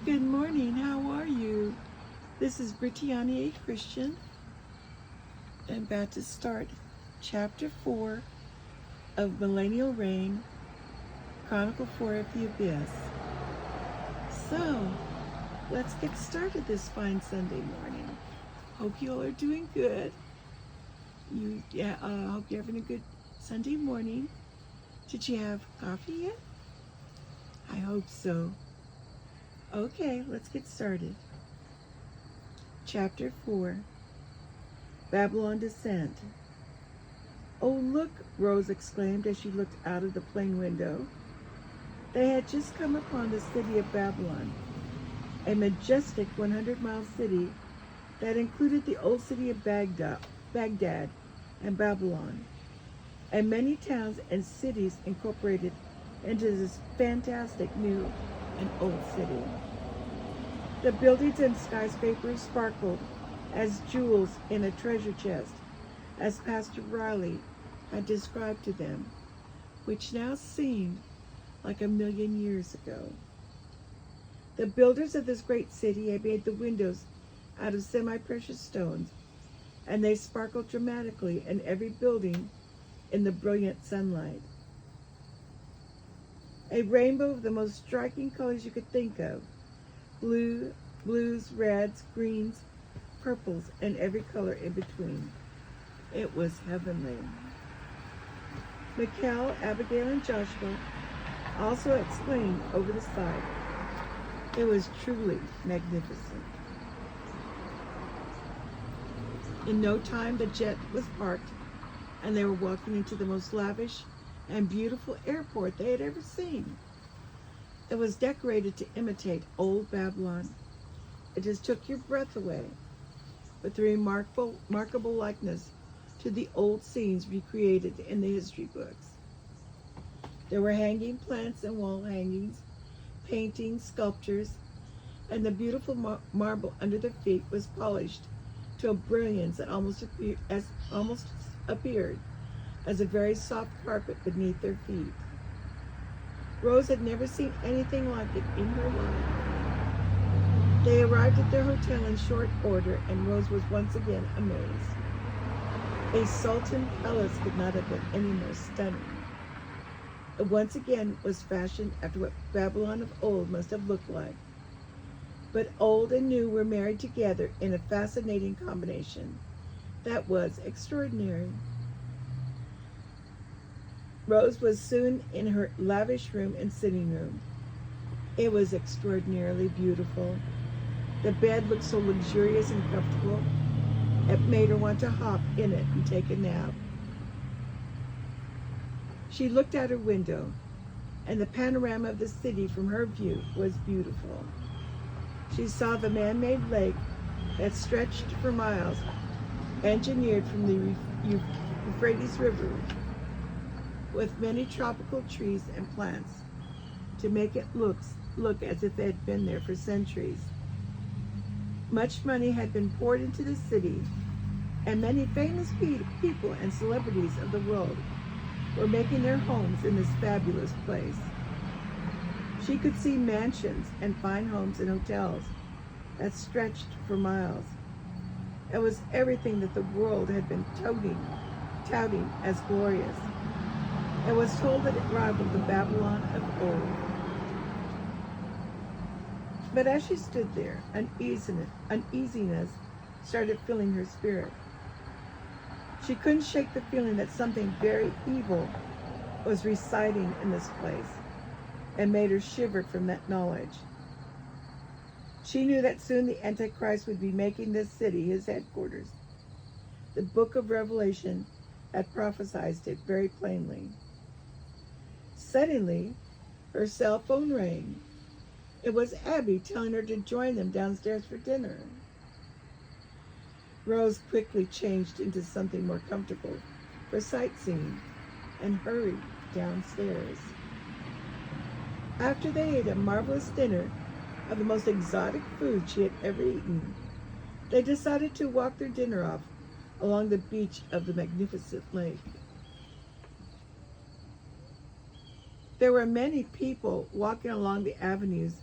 Good morning, how are you? This is Britiany, a Christian. I'm about to start chapter 4 of Millennial Rain, Chronicle 4 of the ABIS. So, let's get started this fine Sunday morning. Hope you all are doing good. Hope you're having a good Sunday morning. Did you have coffee yet? I hope so. Okay, let's get started. Chapter 4, Babylon Descent. Oh, look, Rose exclaimed as she looked out of the plane window. They had just come upon the city of Babylon, a majestic 100-mile city that included the old city of Baghdad and Babylon, and many towns and cities incorporated into this fantastic new and old city. The buildings and skyscrapers sparkled as jewels in a treasure chest, as Pastor Riley had described to them, which now seemed like 1,000,000 years ago. The builders of this great city had made the windows out of semi-precious stones, and they sparkled dramatically in every building in the brilliant sunlight. A rainbow of the most striking colors you could think of, blues, reds, greens, purples, and every color in between. It was heavenly. Michal, Abigail, and Joshua also exclaimed over the sight. It was truly magnificent. In no time, the jet was parked, and they were walking into the most lavish and beautiful airport they had ever seen. It was decorated to imitate old Babylon. It just took your breath away, with the remarkable likeness to the old scenes recreated in the history books. There were hanging plants and wall hangings, paintings, sculptures, and the beautiful marble under their feet was polished to a brilliance that almost appeared as a very soft carpet beneath their feet. Rose had never seen anything like it in her life. They arrived at their hotel in short order, and Rose was once again amazed. A sultan palace could not have been any more stunning. It once again was fashioned after what Babylon of old must have looked like. But old and new were married together in a fascinating combination that was extraordinary. Rose was soon in her lavish room and sitting room. It was extraordinarily beautiful. The bed looked so luxurious and comfortable, it made her want to hop in it and take a nap. She looked out her window, and the panorama of the city from her view was beautiful. She saw the man-made lake that stretched for miles, engineered from the Euphrates River, with many tropical trees and plants to make it look as if they had been there for centuries. Much money had been poured into the city, and many famous people and celebrities of the world were making their homes in this fabulous place. She could see mansions and fine homes and hotels that stretched for miles. It was everything that the world had been touting as glorious. It was told that it rivaled the Babylon of old. But as she stood there, uneasiness started filling her spirit. She couldn't shake the feeling that something very evil was residing in this place, and made her shiver from that knowledge. She knew that soon the Antichrist would be making this city his headquarters. The book of Revelation had prophesied it very plainly. Suddenly, her cell phone rang. It was Abby telling her to join them downstairs for dinner. Rose quickly changed into something more comfortable for sightseeing and hurried downstairs. After they ate a marvelous dinner of the most exotic food she had ever eaten, they decided to walk their dinner off along the beach of the magnificent lake. There were many people walking along the avenues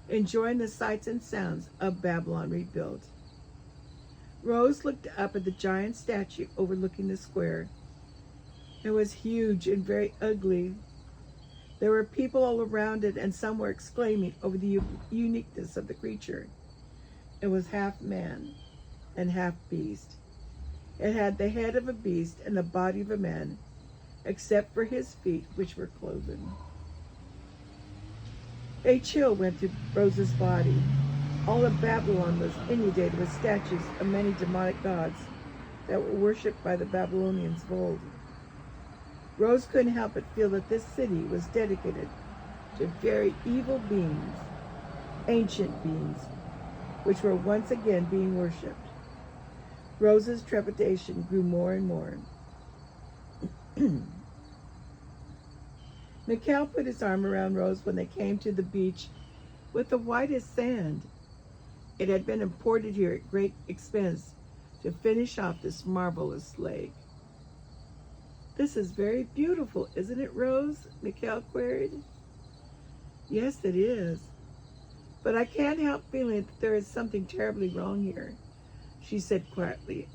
enjoying the sights and sounds of Babylon rebuilt. Rose looked up at the giant statue overlooking the square. It was huge and very ugly. There were people all around it, and some were exclaiming over the uniqueness of the creature. It was half man and half beast. It had the head of a beast and the body of a man, except for his feet, which were cloven. A chill went through Rose's body. All of Babylon was inundated with statues of many demonic gods that were worshipped by the Babylonians of old. Rose couldn't help but feel that this city was dedicated to very evil beings, ancient beings, which were once again being worshipped. Rose's trepidation grew more and more. Mikhail put his arm around Rose when they came to the beach with the whitest sand. It had been imported here at great expense to finish off this marvelous lake. "This is very beautiful, isn't it, Rose?" Mikhail queried. "Yes, it is. But I can't help feeling that there is something terribly wrong here," she said quietly,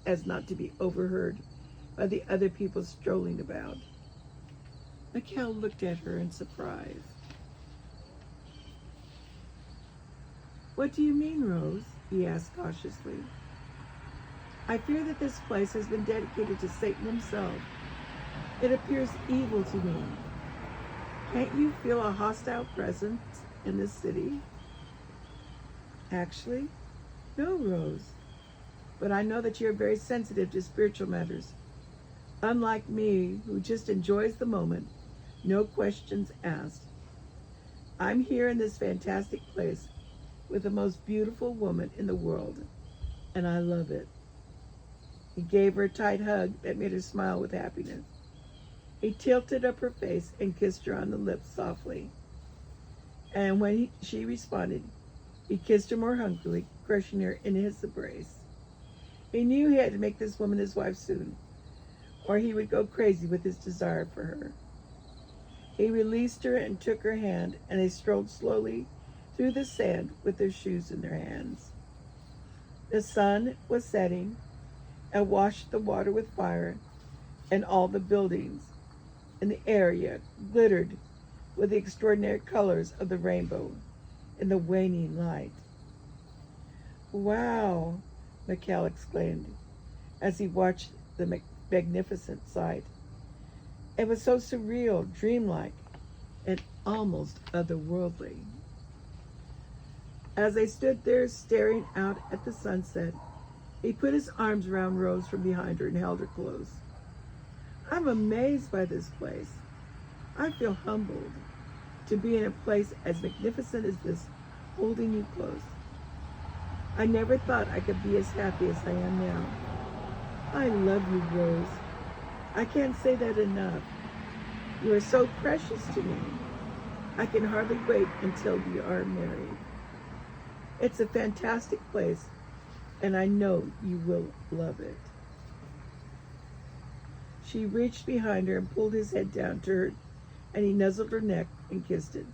as not to be overheard by the other people strolling about. Mikhail looked at her in surprise. "What do you mean, Rose?" he asked cautiously. "I fear that this place has been dedicated to Satan himself. It appears evil to me. Can't you feel a hostile presence in this city?" "Actually, no, Rose. But I know that you're very sensitive to spiritual matters. Unlike me, who just enjoys the moment, no questions asked. I'm here in this fantastic place with the most beautiful woman in the world, and I love it." He gave her a tight hug that made her smile with happiness. He tilted up her face and kissed her on the lips softly. And when she responded, he kissed her more hungrily, crushing her in his embrace. He knew he had to make this woman his wife soon, or he would go crazy with his desire for her. He released her and took her hand, and they strolled slowly through the sand with their shoes in their hands. The sun was setting and washed the water with fire, and all the buildings in the area glittered with the extraordinary colors of the rainbow in the waning light. "Wow," Mikhail exclaimed as he watched the magnificent sight. It was so surreal, dreamlike, and almost otherworldly. As they stood there staring out at the sunset, he put his arms around Rose from behind her and held her close. "I'm amazed by this place. I feel humbled to be in a place as magnificent as this, holding you close. I never thought I could be as happy as I am now. I love you, Rose. I can't say that enough. You are so precious to me. I can hardly wait until we are married. It's a fantastic place, and I know you will love it." She reached behind her and pulled his head down to her, and he nuzzled her neck and kissed it.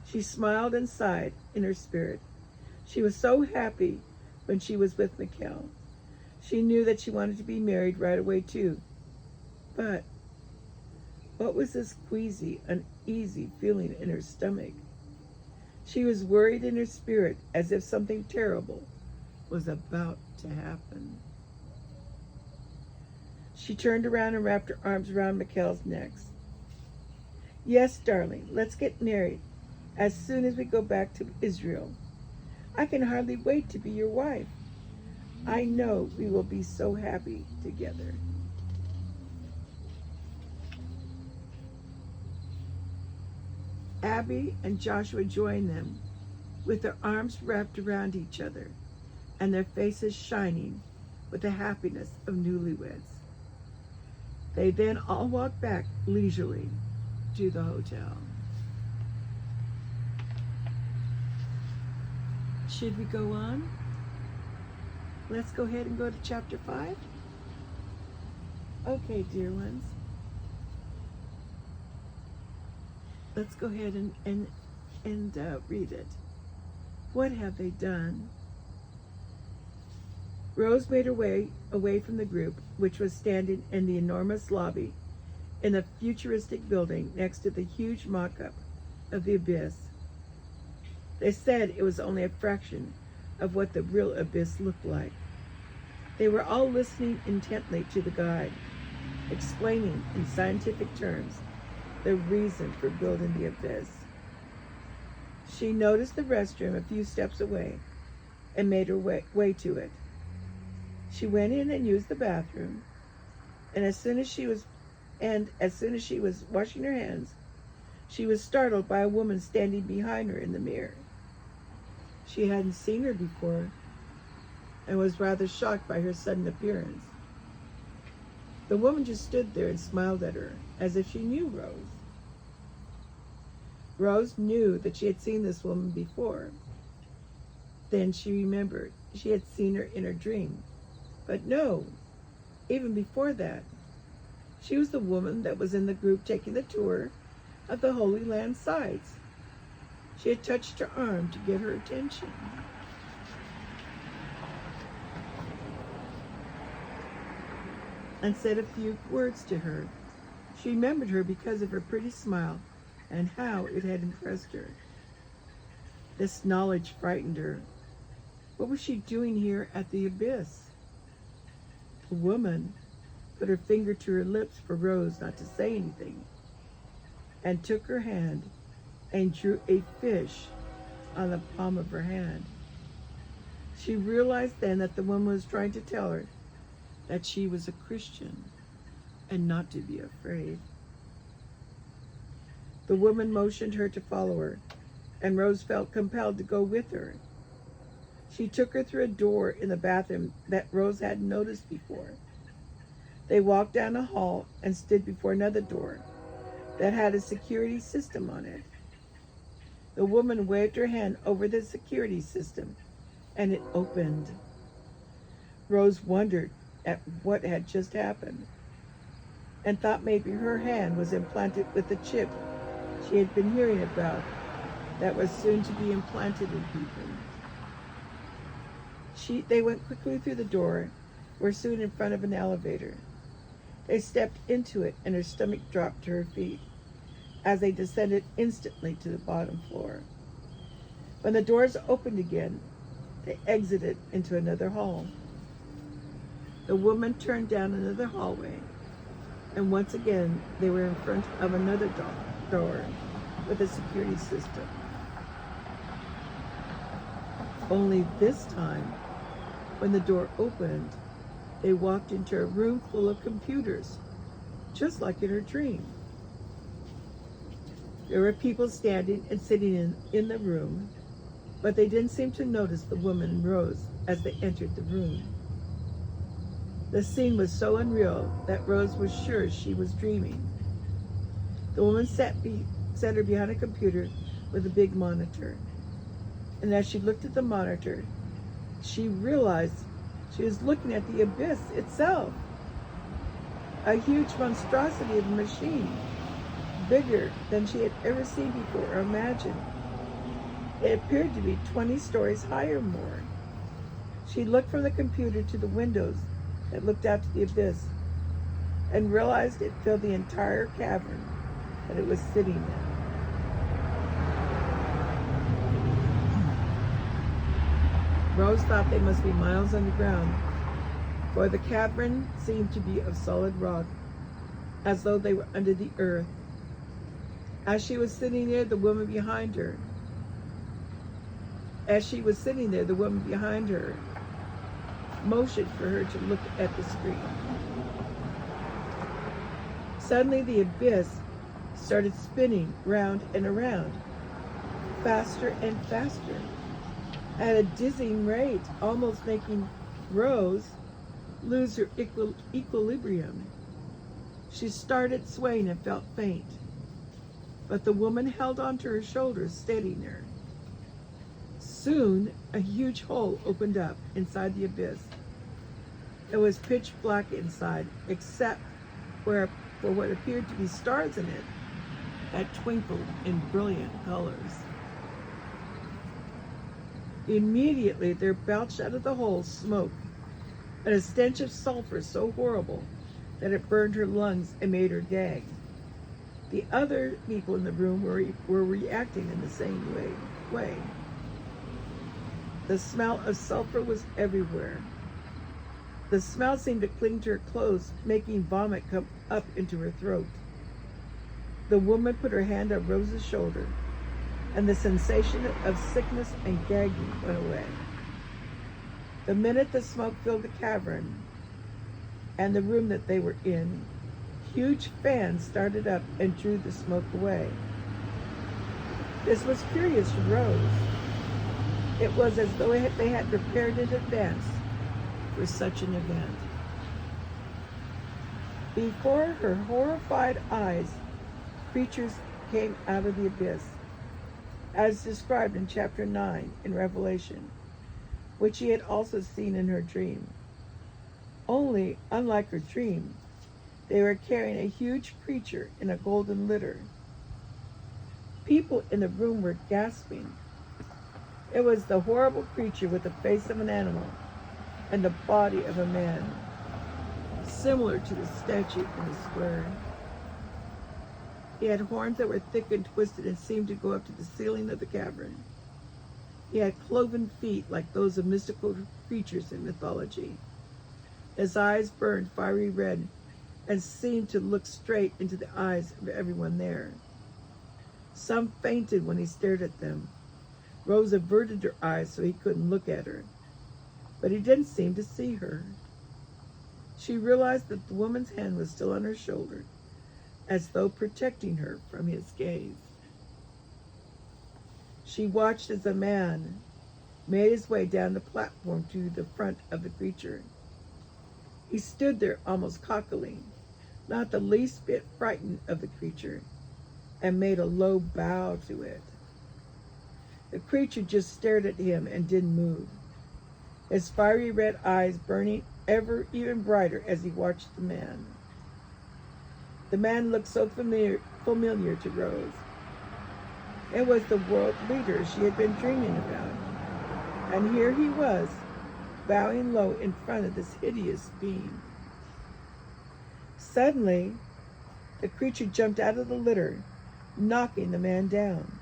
She smiled and sighed in her spirit. She was so happy when she was with Mikhail. She knew that she wanted to be married right away too. But what was this queasy, uneasy feeling in her stomach? She was worried in her spirit, as if something terrible was about to happen. She turned around and wrapped her arms around Mikhail's neck. "Yes, darling, let's get married as soon as we go back to Israel. I can hardly wait to be your wife. I know we will be so happy together." Abby and Joshua joined them, with their arms wrapped around each other and their faces shining with the happiness of newlyweds. They then all walked back leisurely to the hotel. Should we go on? Let's go ahead and go to chapter 5. Okay, dear ones. Let's go ahead and read it. What have they done? Rose made her way away from the group, which was standing in the enormous lobby in a futuristic building next to the huge mock-up of the abyss. They said it was only a fraction of what the real abyss looked like. They were all listening intently to the guide, explaining in scientific terms the reason for building the abyss. She noticed the restroom a few steps away and made her way to it. She went in and used the bathroom, and as soon as she was washing her hands, she was startled by a woman standing behind her in the mirror. She hadn't seen her before and was rather shocked by her sudden appearance. The woman just stood there and smiled at her as if she knew Rose. Rose knew that she had seen this woman before. Then she remembered she had seen her in her dream. But no, even before that, she was the woman that was in the group taking the tour of the Holy Land sites. She had touched her arm to get her attention. And said a few words to her. She remembered her because of her pretty smile and how it had impressed her. This knowledge frightened her. What was she doing here at the abyss? The woman put her finger to her lips for Rose not to say anything, and took her hand and drew a fish on the palm of her hand. She realized then that the woman was trying to tell her that she was a Christian and not to be afraid. The woman motioned her to follow her, and Rose felt compelled to go with her. She took her through a door in the bathroom that Rose hadn't noticed before. They walked down a hall and stood before another door that had a security system on it. The woman waved her hand over the security system, and it opened. Rose wondered at what had just happened and thought maybe her hand was implanted with the chip she had been hearing about that was soon to be implanted in people. They went quickly through the door, were soon in front of an elevator. They stepped into it, and her stomach dropped to her feet as they descended instantly to the bottom floor. When the doors opened again, they exited into another hall. The woman turned down another hallway, and once again they were in front of another door with a security system. Only this time, when the door opened, they walked into a room full of computers, just like in her dream. There were people standing and sitting in the room, but they didn't seem to notice the woman and Rose as they entered the room. The scene was so unreal that Rose was sure she was dreaming. The woman sat her behind a computer with a big monitor. And as she looked at the monitor, she realized she was looking at the abyss itself. A huge monstrosity of a machine, bigger than she had ever seen before or imagined. It appeared to be 20 stories high or more. She looked from the computer to the windows that looked out to the abyss and realized it filled the entire cavern that it was sitting in. Rose thought they must be miles underground, for the cavern seemed to be of solid rock, as though they were under the earth. As she was sitting there, the woman behind her motioned for her to look at the screen. Suddenly, the abyss started spinning round and around, faster and faster, at a dizzying rate, almost making Rose lose her equilibrium. She started swaying and felt faint, but the woman held onto her shoulders, steadying her. Soon, a huge hole opened up inside the abyss. It was pitch black inside, except for what appeared to be stars in it that twinkled in brilliant colors. Immediately there belched out of the hole smoke and a stench of sulfur so horrible that it burned her lungs and made her gag. The other people in the room were reacting in the same way. The smell of sulfur was everywhere. The smell seemed to cling to her clothes, making vomit come up into her throat. The woman put her hand on Rose's shoulder, and the sensation of sickness and gagging went away. The minute the smoke filled the cavern and the room that they were in, huge fans started up and drew the smoke away. This was curious to Rose. It was as though they had prepared in advance for such an event. Before her horrified eyes, creatures came out of the abyss, as described in chapter 9 in Revelation, which she had also seen in her dream. Only, unlike her dream, they were carrying a huge creature in a golden litter. People in the room were gasping. It was the horrible creature with the face of an animal and the body of a man, similar to the statue in the square. He had horns that were thick and twisted and seemed to go up to the ceiling of the cavern. He had cloven feet like those of mystical creatures in mythology. His eyes burned fiery red and seemed to look straight into the eyes of everyone there. Some fainted when he stared at them. Rose averted her eyes so he couldn't look at her, but he didn't seem to see her. She realized that the woman's hand was still on her shoulder, as though protecting her from his gaze. She watched as a man made his way down the platform to the front of the creature. He stood there almost cockily, not the least bit frightened of the creature, and made a low bow to it. The creature just stared at him and didn't move, his fiery red eyes burning even brighter as he watched the man. The man looked so familiar to Rose. It was the world leader she had been dreaming about, and here he was, bowing low in front of this hideous being. Suddenly, the creature jumped out of the litter, knocking the man down.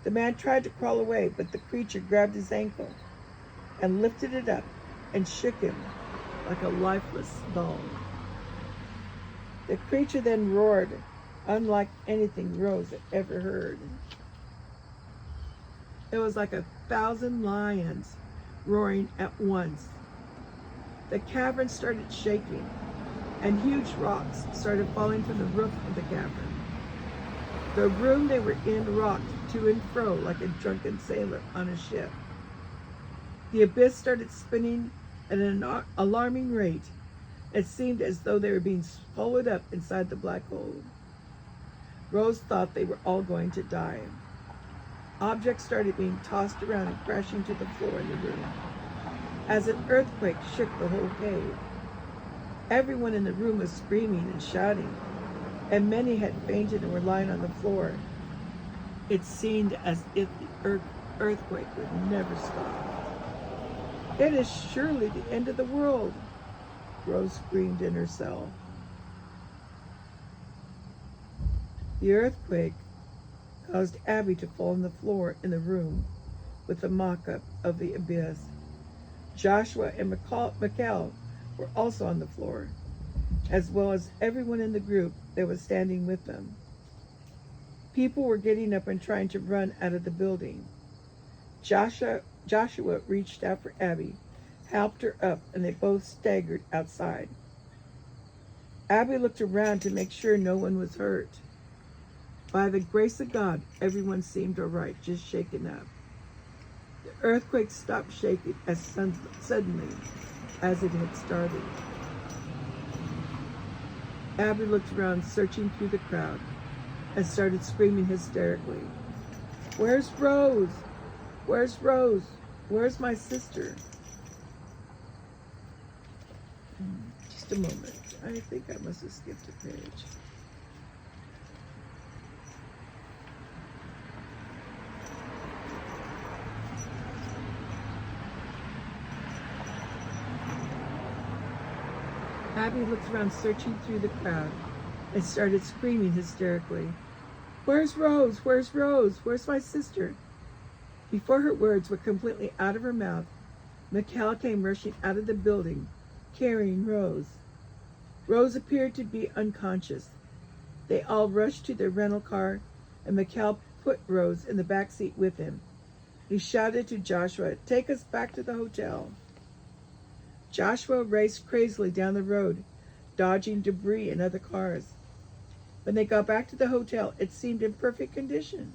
The man tried to crawl away, but the creature grabbed his ankle and lifted it up and shook him like a lifeless doll. The creature then roared, unlike anything Rose had ever heard. It was like 1,000 lions roaring at once. The cavern started shaking, and huge rocks started falling from the roof of the cavern. The room they were in rocked to and fro like a drunken sailor on a ship. The abyss started spinning at an alarming rate. It seemed as though they were being swallowed up inside the black hole. Rose thought they were all going to die. Objects started being tossed around and crashing to the floor in the room, as an earthquake shook the whole cave. Everyone in the room was screaming and shouting, and many had fainted and were lying on the floor. It seemed as if the earthquake would never stop. "It is surely the end of the world," Rose screamed in her cell. The earthquake caused Abby to fall on the floor in the room with the mock-up of the abyss. Joshua and Mikkel were also on the floor, as well as everyone in the group that was standing with them. People were getting up and trying to run out of the building. Joshua reached out for Abby, helped her up, and they both staggered outside. Abby looked around to make sure no one was hurt. By the grace of God, everyone seemed all right, just shaken up. The earthquake stopped shaking as suddenly as it had started. Abby looked around, searching through the crowd, and started screaming hysterically, "Where's Rose? Where's Rose? Where's my sister?" Just a moment. I think I must have skipped a page. Abby looked around, searching through the crowd, and started screaming hysterically. Where's Rose? Where's Rose? Where's my sister? Before her words were completely out of her mouth, Mikhail came rushing out of the building, carrying Rose. Rose appeared to be unconscious. They all rushed to their rental car, and Mikhail put Rose in the back seat with him. He shouted to Joshua, "Take us back to the hotel." Joshua raced crazily down the road, dodging debris and other cars. When they got back to the hotel, it seemed in perfect condition,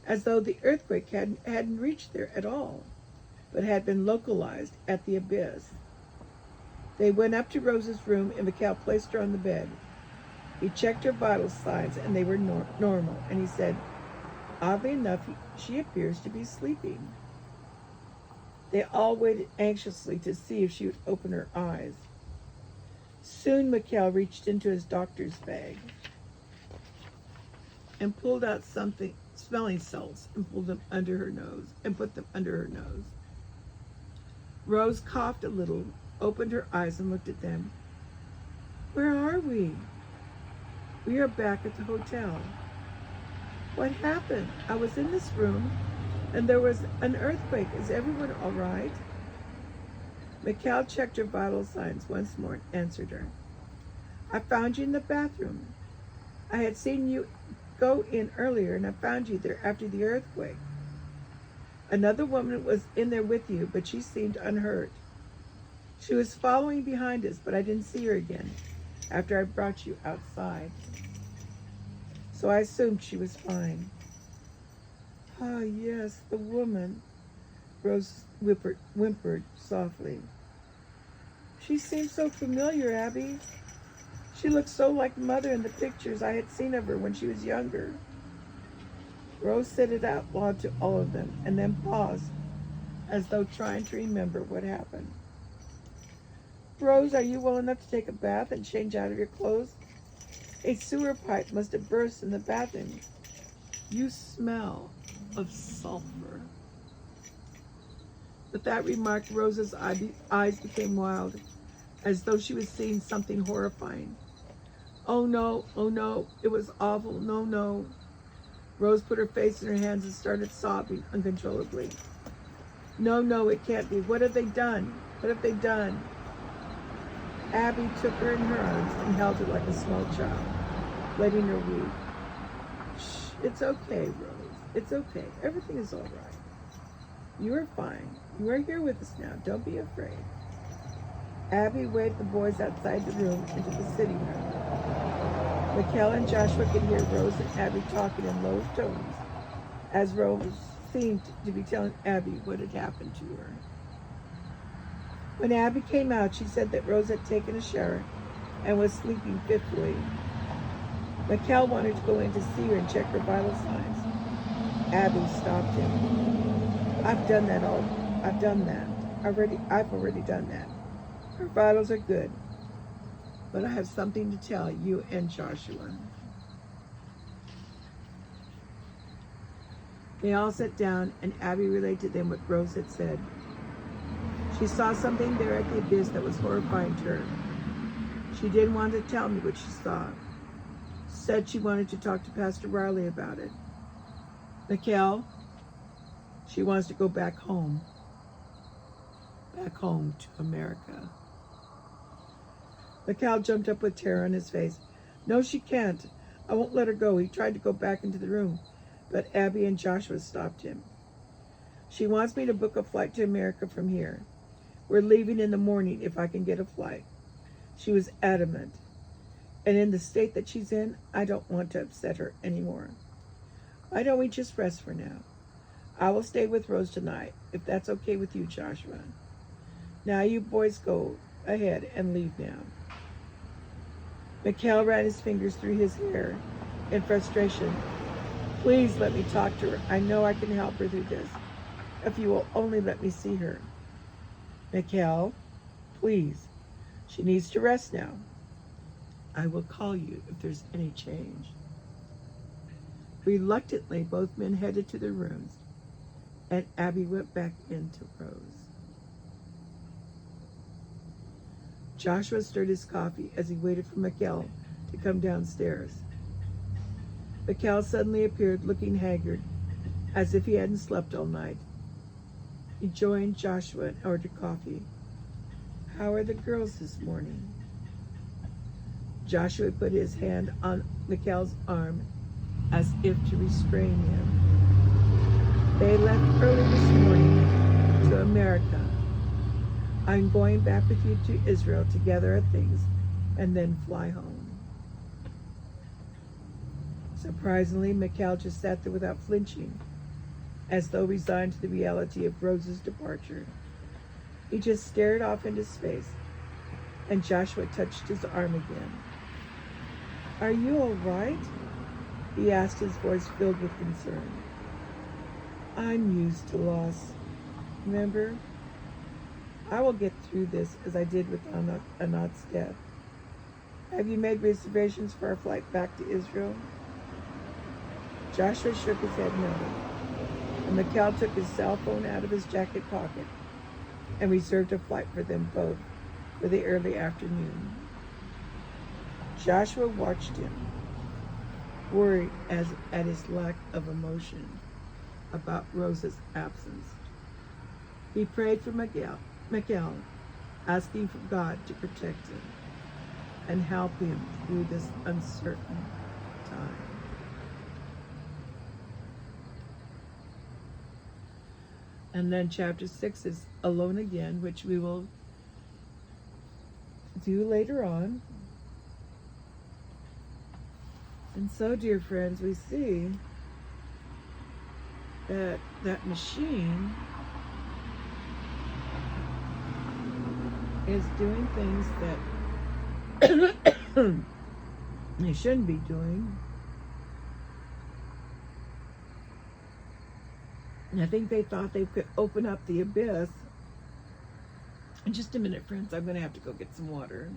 as though the earthquake hadn't reached there at all, but had been localized at the ABIS. They went up to Rose's room, and Mikhail placed her on the bed. He checked her vital signs, and they were normal, and he said, oddly enough, she appears to be sleeping. They all waited anxiously to see if she would open her eyes. Soon Mikhail reached into his doctor's bag and pulled out something, smelling salts, and pulled them under her nose and put them under her nose. Rose coughed a little, opened her eyes, and looked at them. Where are we? We are back at the hotel. What happened? I was in this room, and there was an earthquake. Is everyone all right? Mikhail checked her vital signs once more and answered her. I found you in the bathroom. I had seen you go in earlier, and I found you there after the earthquake. Another woman was in there with you, but she seemed unhurt. She was following behind us, but I didn't see her again after I brought you outside. So I assumed she was fine. Ah, yes, the woman, Rose whimpered softly. She seemed so familiar, Abby. She looked so like Mother in the pictures I had seen of her when she was younger. Rose said it out loud to all of them, and then paused, as though trying to remember what happened. Rose, are you well enough to take a bath and change out of your clothes? A sewer pipe must have burst in the bathroom. You smell of sulfur. With that remark, Rose's eyes became wild, as though she was seeing something horrifying. Oh no, it was awful, no. Rose put her face in her hands and started sobbing uncontrollably. No, it can't be. What have they done? What have they done? Abby took her in her arms and held her like a small child, letting her weep. Shh, it's okay, Rose. It's okay. Everything is all right. You are fine. You are here with us now. Don't be afraid. Abby waved the boys outside the room into the sitting room. Mikhail and Joshua could hear Rose and Abby talking in low tones, as Rose seemed to be telling Abby what had happened to her. When Abby came out, she said that Rose had taken a shower and was sleeping fitfully. Mikhail wanted to go in to see her and check her vital signs. Abby stopped him. I've done that. I've already done that. Her vitals are good. But I have something to tell you and Joshua. They all sat down, and Abby relayed to them what Rose had said. She saw something there at the ABIS that was horrifying to her. She didn't want to tell me what she saw. Said she wanted to talk to Pastor Riley about it. Mikhail, she wants to go back home. Back home to America. Mikhail jumped up with terror on his face. No, she can't. I won't let her go. He tried to go back into the room, but Abby and Joshua stopped him. She wants me to book a flight to America from here. We're leaving in the morning if I can get a flight. She was adamant. And in the state that she's in, I don't want to upset her anymore. Why don't we just rest for now? I will stay with Rose tonight, if that's okay with you, Joshua. Now you boys go ahead and leave now. Mikhail ran his fingers through his hair in frustration. Please let me talk to her. I know I can help her through this. If you will only let me see her. Mikhail, please. She needs to rest now. I will call you if there's any change. Reluctantly, both men headed to their rooms, and Abby went back into Rose. Joshua stirred his coffee as he waited for Michal to come downstairs. Michal suddenly appeared, looking haggard, as if he hadn't slept all night. He joined Joshua and ordered coffee. "How are the girls this morning?" Joshua put his hand on Michal's arm as if to restrain him. "They left early this morning to America. I'm going back with you to Israel to gather our things and then fly home." Surprisingly, Michal just sat there without flinching, as though resigned to the reality of Rose's departure. He just stared off into space, and Joshua touched his arm again. "Are you all right?" he asked, his voice filled with concern. "I'm used to loss. Remember? I will get through this as I did with Anat's death. Have you made reservations for our flight back to Israel?" Joshua shook his head no, and Michal took his cell phone out of his jacket pocket and reserved a flight for them both for the early afternoon. Joshua watched him, worried at his lack of emotion about Rose's absence. He prayed for Michal, asking for God to protect him and help him through this uncertain time. And then chapter 6 is Alone Again, which we will do later on. And so, dear friends, we see that that machine is doing things that they shouldn't be doing. And I think they thought they could open up the abyss. In just a minute, friends, I'm going to have to go get some water.